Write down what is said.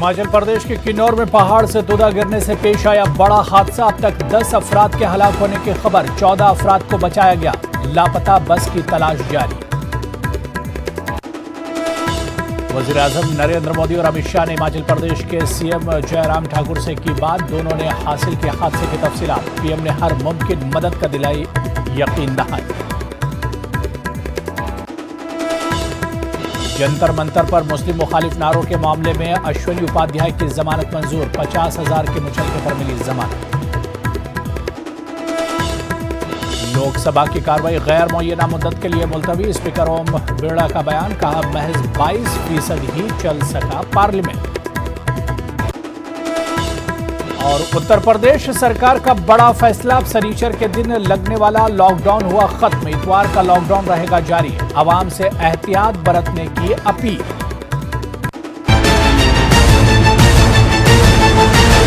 हिमाचल प्रदेश के किन्नौर में पहाड़ से तोदा गिरने से पेश आया बड़ा हादसा। अब तक 10 अफराद के हलाक होने की खबर। 14 अफराद को बचाया गया। लापता बस की तलाश जारी। वज़ीर-ए-आज़म नरेंद्र मोदी और अमित शाह ने हिमाचल प्रदेश के सीएम जयराम ठाकुर से की बात। दोनों ने हासिल के हादसे की तफसीलात। पीएम ने हर मुमकिन मदद का दिलाई यकीन दहाई। जंतर मंतर पर मुस्लिम मुखालिफ नारों के मामले में अश्विनी उपाध्याय की जमानत मंजूर। 50,000 के मुचलके पर मिली जमानत। लोकसभा की कार्रवाई गैर मुअय्यना मुद्दत के लिए मुलतवी। स्पीकर ओम बिरला का बयान। कहा महज 22% ही चल सका पार्लियामेंट। और उत्तर प्रदेश सरकार का बड़ा फैसला। शनिचर के दिन लगने वाला लॉकडाउन हुआ खत्म। इतवार का लॉकडाउन रहेगा जारी। आवाम से एहतियात बरतने की अपील।